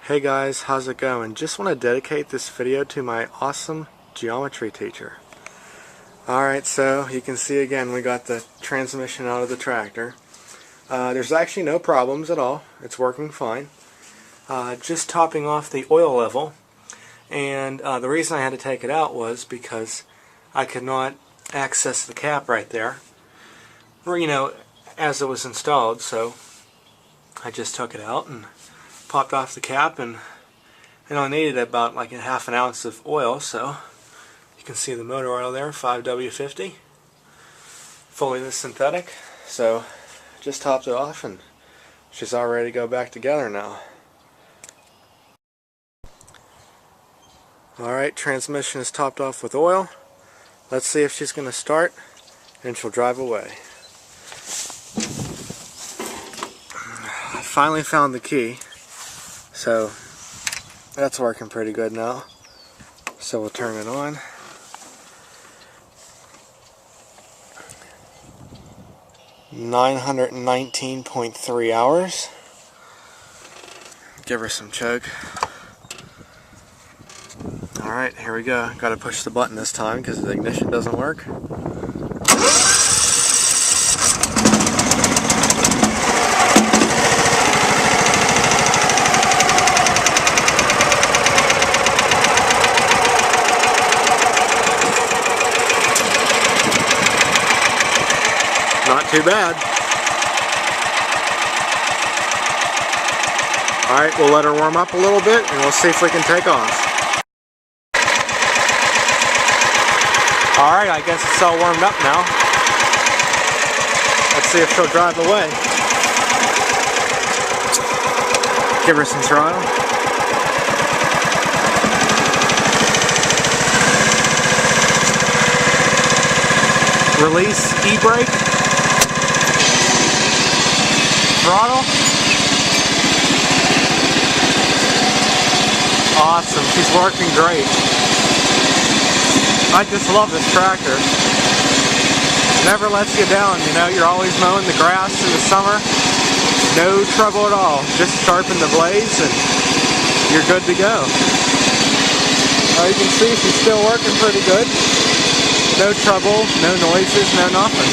Hey guys, how's it going? Just want to dedicate this video to my awesome geometry teacher. Alright, so you can see again we got the transmission out of the tractor. There's actually no problems at all. It's working fine. Just topping off the oil level, and the reason I had to take it out was because I could not access the cap right there, or, as it was installed, so I just took it out and popped off the cap, and I needed about like a half an ounce of oil, so you can see the motor oil there, 5W50, fully synthetic. So just topped it off and she's all ready to go back together now. Alright, transmission is topped off with oil. Let's see if she's going to start and she'll drive away. I finally found the key. So that's working pretty good now. So we'll turn it on. $919.3 hours. Give her some choke. Alright, here we go. Gotta push the button this time because the ignition doesn't work. Not too bad. Alright, we'll let her warm up a little bit and we'll see if we can take off. Alright, I guess it's all warmed up now. Let's see if she'll drive away. Give her some throttle. Release e-brake. Throttle. Awesome, she's working great. I just love this tractor. Never lets you down, you're always mowing the grass in the summer. No trouble at all. Just sharpen the blades and you're good to go. You can see she's still working pretty good. No trouble, no noises, no nothing.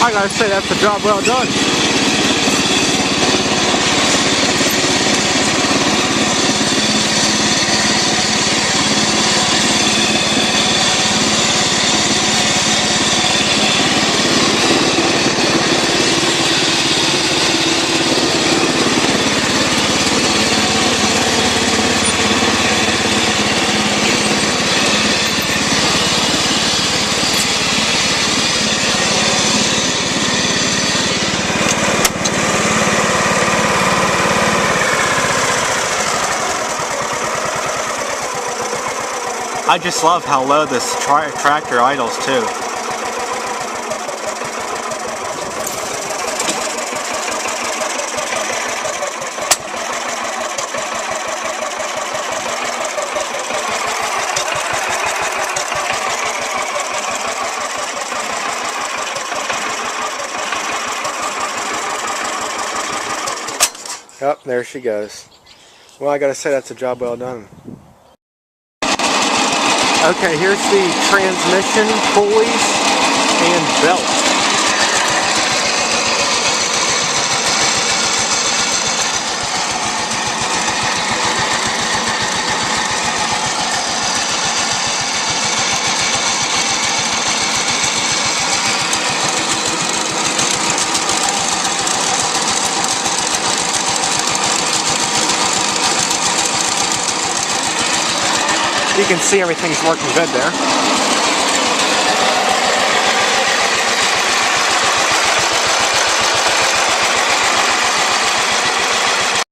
I gotta say, that's a job well done. I just love how low this tractor idles too. Yep, there she goes. Well, I gotta say, that's a job well done. Okay, here's the transmission, pulleys, and belt. You can see everything's working good there.